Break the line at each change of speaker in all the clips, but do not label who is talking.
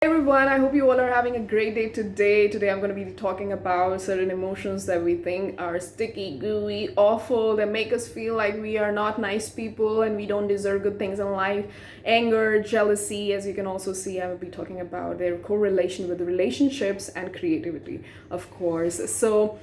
Hey everyone, I hope you all are having a great day today. Today I'm going to be talking about certain emotions that we think are sticky, gooey, awful, that make us feel like we are not nice people and we don't deserve good things in life. Anger, jealousy, as you can also see, I will be talking about their correlation with relationships and creativity, of course. So,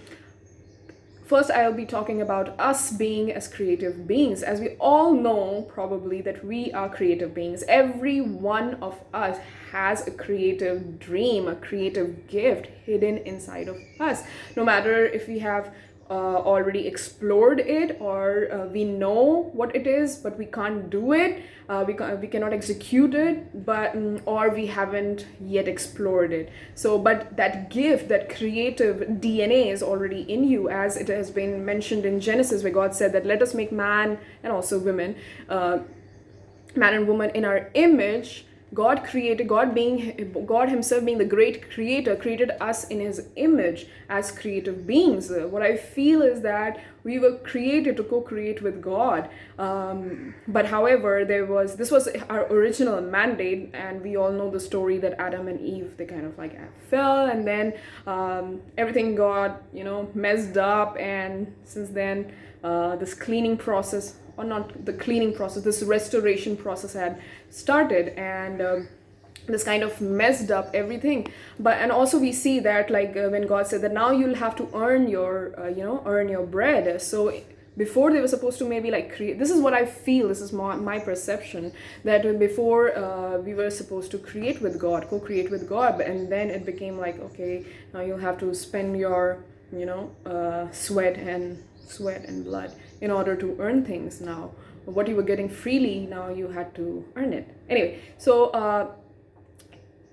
first, I'll be talking about us being as creative beings. As we all know, probably, that we are creative beings. Every one of us has a creative dream, a creative gift hidden inside of us. No matter if we have already explored it or we know what it is but we can't do it, we cannot execute it, but or we haven't yet explored it. So but that gift, that creative DNA is already in you, as it has been mentioned in Genesis, where God said that let us make man and also women, man and woman in our image. God himself being the great creator, created us in his image as creative beings. What I feel is that we were created to co-create with God. But however, this was our original mandate, and we all know the story that Adam and Eve, they kind of like fell, and then everything got messed up, and since then this cleaning process, or not the cleaning process, this restoration process had started, and this kind of messed up everything. But and also we see that when God said that now you'll have to earn your earn your bread. So before they were supposed to maybe like create, this is what I feel, this is my perception, that before we were supposed to create with God, co-create with God, and then it became like, okay, now you'll have to spend your sweat and blood in order to earn things. Now what you were getting freely, now you had to earn it. Anyway, so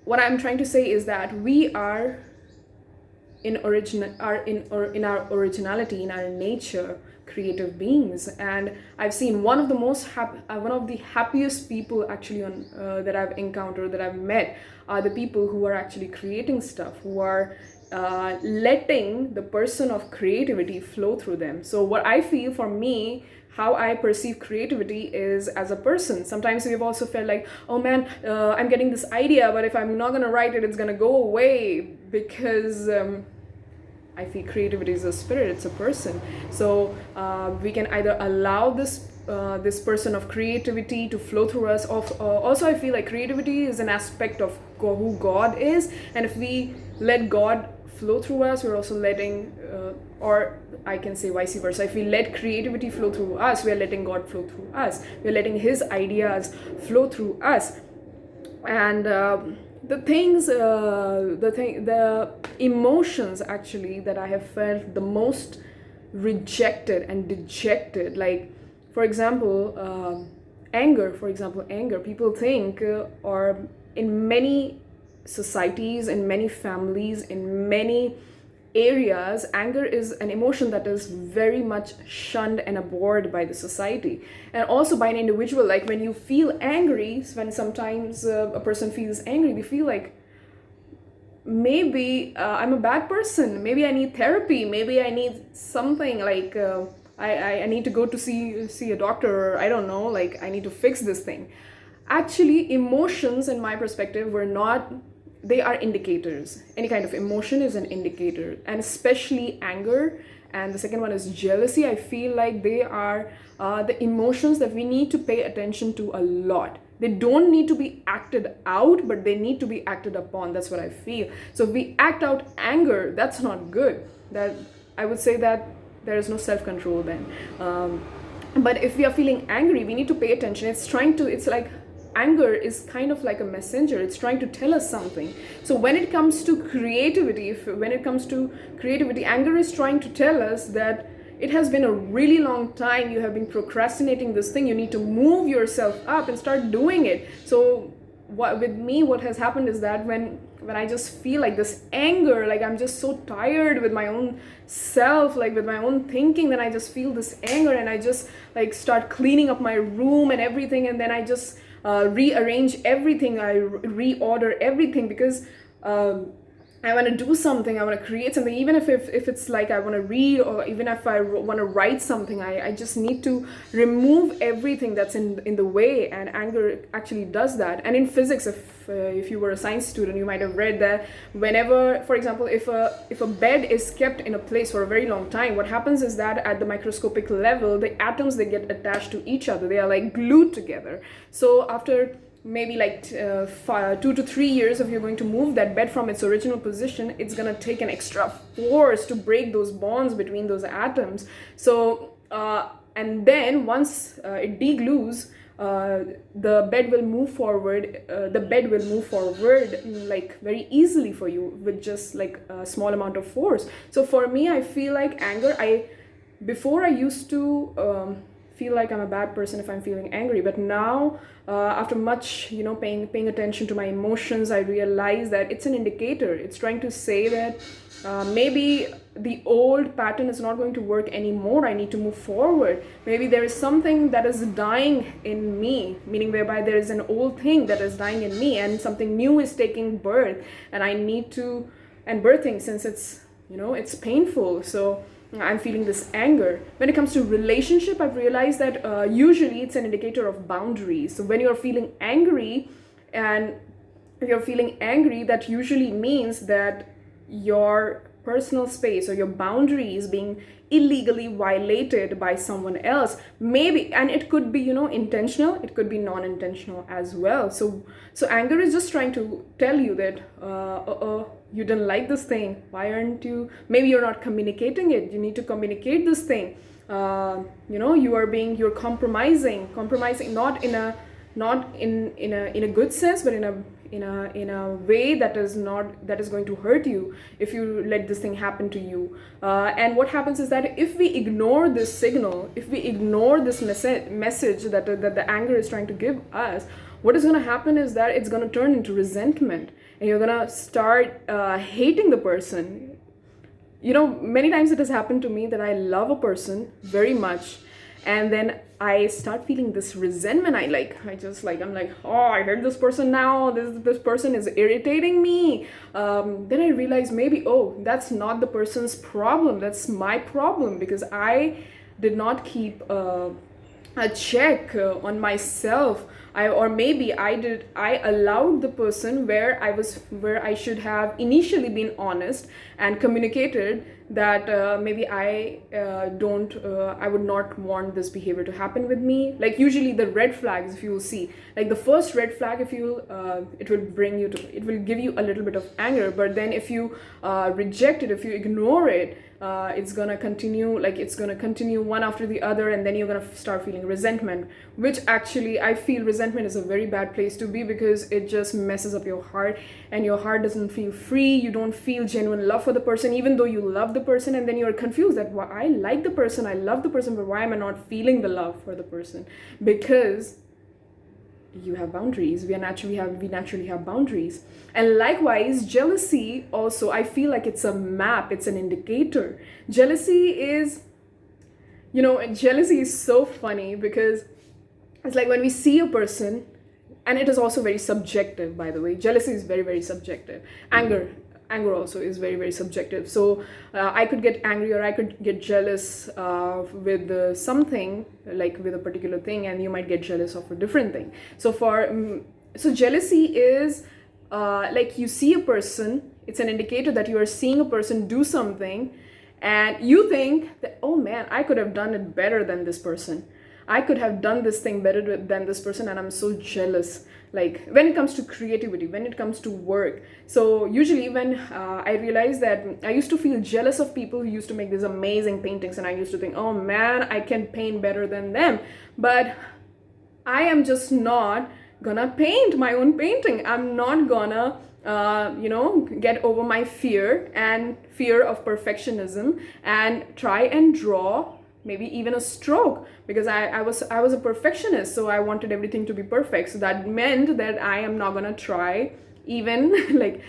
what I'm trying to say is that we are in our originality, in our nature, creative beings. And I've seen one of the happiest people actually on that I've encountered, that I've met, are the people who are actually creating stuff, who are letting the person of creativity flow through them. So what I feel, for me, how I perceive creativity is as a person. Sometimes we've also felt like, oh man, I'm getting this idea, but if I'm not gonna write it, it's gonna go away, because I feel creativity is a spirit, it's a person. So we can either allow this person of creativity to flow through us. Also, I feel like creativity is an aspect of who God is, and if we let God flow through us, we're also letting, or I can say vice versa. If we let creativity flow through us, we are letting God flow through us. We're letting His ideas flow through us, and the emotions actually that I have felt the most rejected and dejected, like for example, anger. For example, anger. People think, or in many societies, in many families, in many areas, anger is an emotion that is very much shunned and abhorred by the society, and also by an individual. Like when you feel angry, when sometimes a person feels angry, they feel like, maybe I'm a bad person, maybe I need therapy, maybe I need something, like I need to go to see a doctor, or I don't know, like I need to fix this thing. Actually, emotions, in my perspective, were not, they are indicators. Any kind of emotion is an indicator, and especially anger. And the second one is jealousy. I feel like they are the emotions that we need to pay attention to a lot. They don't need to be acted out, but they need to be acted upon. That's what I feel. So if we act out anger, that's not good. That, I would say that there is no self-control then. But if we are feeling angry, we need to pay attention. It's like anger is kind of like a messenger. It's trying to tell us something. So when it comes to creativity, anger is trying to tell us that it has been a really long time you have been procrastinating this thing. You need to move yourself up and start doing it. So what has happened is that when I just feel like this anger, like I'm just so tired with my own self, like with my own thinking, then I just feel this anger, and I just like start cleaning up my room and everything, and then I just rearrange everything, I reorder everything, because I want to do something, I want to create something, even if it's like I want to read, or even if I want to write something, I just need to remove everything that's in the way. And anger actually does that. And in physics, if you were a science student, you might have read that whenever, for example, if a bed is kept in a place for a very long time, what happens is that at the microscopic level, the atoms, they get attached to each other, they are like glued together. So after maybe like 2 to 3 years, if you're going to move that bed from its original position, it's going to take an extra force to break those bonds between those atoms. So and then once it deglues, the bed will move forward, like very easily for you, with just like a small amount of force. So for me, I feel like anger, before I used to feel like I'm a bad person if I'm feeling angry, but now after much paying attention to my emotions, I realize that it's an indicator. It's trying to say that maybe the old pattern is not going to work anymore, I need to move forward. Maybe there is something that is dying in me, meaning whereby there is an old thing that is dying in me and something new is taking birth, and I need to, and birthing, since it's painful, so I'm feeling this anger. When it comes to relationship, I've realized that usually it's an indicator of boundaries. So when you're feeling angry, and if you're feeling angry, that usually means that your personal space or your boundary is being illegally violated by someone else, maybe. And it could be intentional, it could be non-intentional as well. So anger is just trying to tell you that you didn't like this thing, why aren't you, maybe you're not communicating it, you need to communicate this thing. You're compromising, not in a good sense, but in a way that is going to hurt you if you let this thing happen to you. And what happens is that if we ignore this signal, if we ignore this message that the anger is trying to give us, what is going to happen is that it's going to turn into resentment, and you're going to start hating the person. Many times it has happened to me that I love a person very much, and then I start feeling this resentment. I'm like, oh, I hate this person now, this person is irritating me. Then I realize maybe, oh, that's not the person's problem, that's my problem, because I did not keep a check on myself. I allowed the person where I should have initially been honest and communicated that maybe I would not want this behavior to happen with me. Like usually the red flags, if you will see, like the first red flag, it will give you a little bit of anger, but then if you reject it, if you ignore it, it's gonna continue one after the other, and then you're gonna start feeling resentment, which actually I feel resentment is a very bad place to be, because it just messes up your heart, and your heart doesn't feel free. You don't feel genuine love for the person, even though you love the person, and then you're confused that, well, I like the person, I love the person, but why am I not feeling the love for the person? Because you have boundaries. We naturally have boundaries. And likewise, jealousy also, I feel like it's a map, it's an indicator. Jealousy is so funny, because it's like when we see a person, and it is also very subjective, by the way. Jealousy is very, very subjective. Anger also is very, very subjective. So I could get angry, or I could get jealous with something, like with a particular thing, and you might get jealous of a different thing. So jealousy is like you see a person, it's an indicator that you are seeing a person do something, and you think that, oh man, I could have done it better than this person. I could have done this thing better than this person, and I'm so jealous. Like when it comes to creativity, when it comes to work. So usually when I realized that I used to feel jealous of people who used to make these amazing paintings, and I used to think, oh man, I can paint better than them. But I am just not gonna paint my own painting. I'm not gonna get over my fear of perfectionism and try and draw maybe even a stroke, because I was a perfectionist, so I wanted everything to be perfect. So that meant that I am not gonna try, even like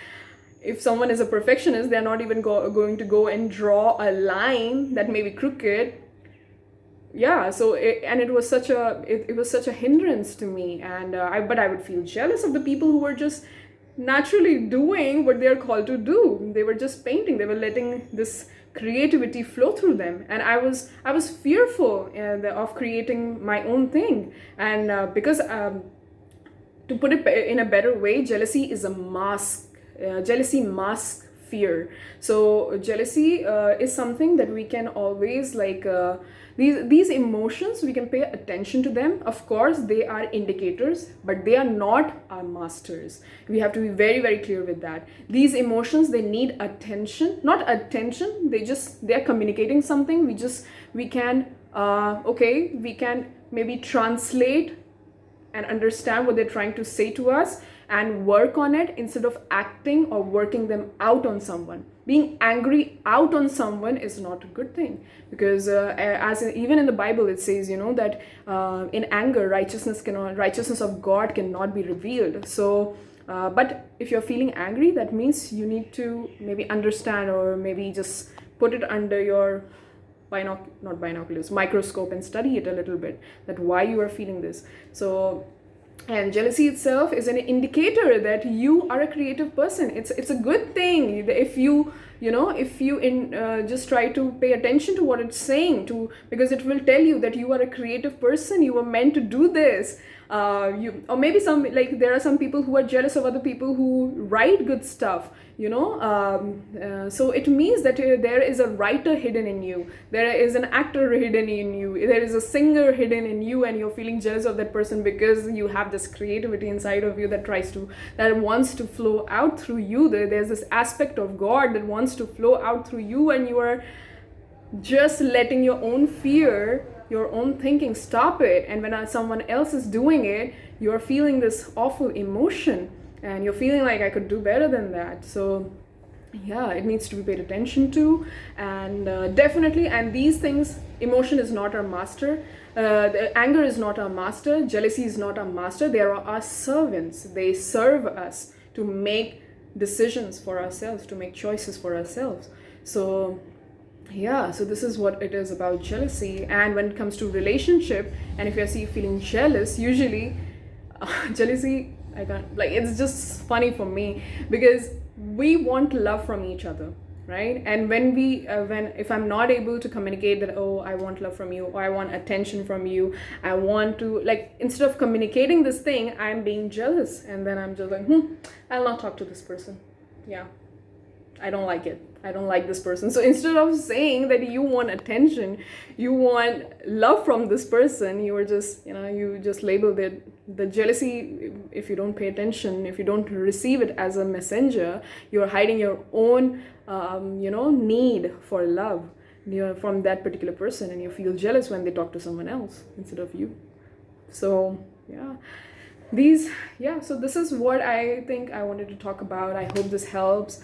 if someone is a perfectionist, they're not even going to go and draw a line that may be crooked. Yeah, so it was such a hindrance to me, and but I would feel jealous of the people who were just naturally doing what they're called to do. They were just painting. They were letting this creativity flow through them, and I was fearful of creating my own thing. And because to put it in a better way, jealousy is a mask. Jealousy masks fear. So jealousy is something that we can always like. These emotions, we can pay attention to them. Of course, they are indicators, but they are not our masters. We have to be very, very clear with that. These emotions, they need attention, not attention. They're communicating something. We can okay, we can maybe translate and understand what they're trying to say to us and work on it instead of acting or working them out on someone. Being angry out on someone is not a good thing, because even in the Bible it says, that in anger righteousness of God cannot be revealed. So but if you're feeling angry, that means you need to maybe understand, or maybe just put it under your not binoculars, microscope, and study it a little bit, that why you are feeling this. So, and jealousy itself is an indicator that you are a creative person. It's a good thing if you just try to pay attention to what it's saying, because it will tell you that you are a creative person. You were meant to do this. Or maybe there are some people who are jealous of other people who write good stuff. So it means that there is a writer hidden in you, there is an actor hidden in you, there is a singer hidden in you, and you're feeling jealous of that person because you have this creativity inside of you that wants to flow out through you. There's this aspect of God that wants to flow out through you, and you are just letting your own fear, your own thinking stop it. And when someone else is doing it, you're feeling this awful emotion, and you're feeling like, I could do better than that. So yeah, it needs to be paid attention to. And definitely, and these things, emotion is not our master, the anger is not our master, jealousy is not our master. They are our servants. They serve us to make decisions for ourselves, to make choices for ourselves. So yeah, so this is what it is about jealousy. And when it comes to relationship, and if you're feeling jealous, usually jealousy, I can't, like, it's just funny for me, because we want love from each other, right? And if I'm not able to communicate that, oh, I want love from you, or I want attention from you, I want to, like, instead of communicating this thing, I'm being jealous. And then I'm just like, I'll not talk to this person. Yeah, I don't like it. I don't like this person. So instead of saying that you want attention, you want love from this person, you just label the jealousy. If you don't pay attention, if you don't receive it as a messenger, you're hiding your own, need for love, from that particular person, and you feel jealous when they talk to someone else instead of you. So yeah. So this is what I think I wanted to talk about. I hope this helps.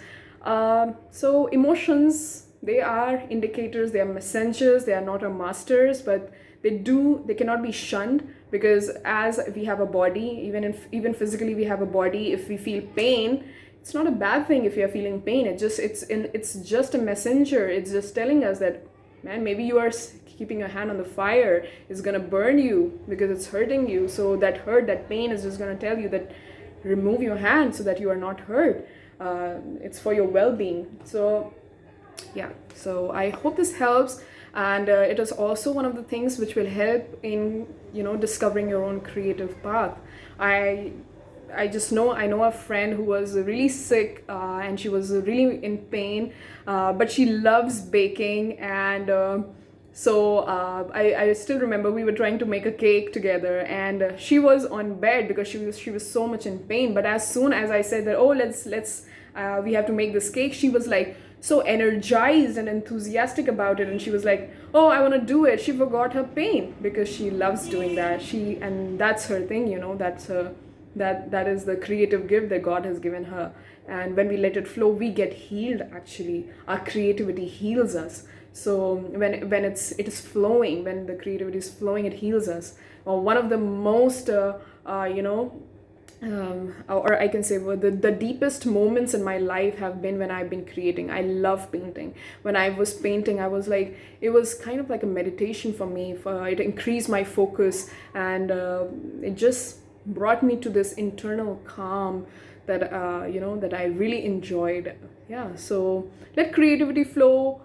So emotions, they are indicators, they are messengers, they are not our masters, but they cannot be shunned, because as we have a body, even physically we have a body. If we feel pain, it's not a bad thing. If you're feeling pain, it's just a messenger. It's just telling us that, man, maybe you are keeping your hand on the fire, is gonna burn you because it's hurting you. So that pain is just gonna tell you that remove your hand so that you are not hurt. It's for your well-being. So yeah, so I hope this helps. And it is also one of the things which will help in discovering your own creative path. I know a friend who was really sick, and she was really in pain, but she loves baking. And so I still remember we were trying to make a cake together, and she was on bed because she was so much in pain. But as soon as I said that, oh, let's we have to make this cake, she was like so energized and enthusiastic about it, and she was like, oh, I want to do it. She forgot her pain because she loves doing that. And that's her thing, that's her, that is the creative gift that God has given her. And when we let it flow, we get healed. Actually, our creativity heals us. So when it is flowing, when the creativity is flowing, it heals us. One of the most or I can say, well, the deepest moments in my life have been when I've been creating. I love painting. When I was painting, I was like, it was kind of like a meditation for me. It increased my focus, and it just brought me to this internal calm, that that I really enjoyed. Yeah, so let creativity flow.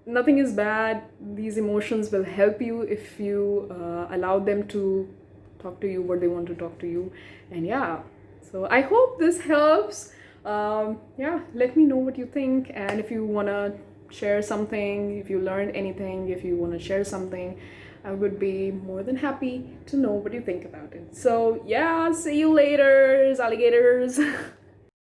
Nothing is bad. These emotions will help you if you allow them to talk to you what they want to talk to you. And yeah, so I hope this helps. Yeah, let me know what you think, and if you want to share something, if you learned anything, if you want to share something, I would be more than happy to know what you think about it. So yeah, see you later, alligators.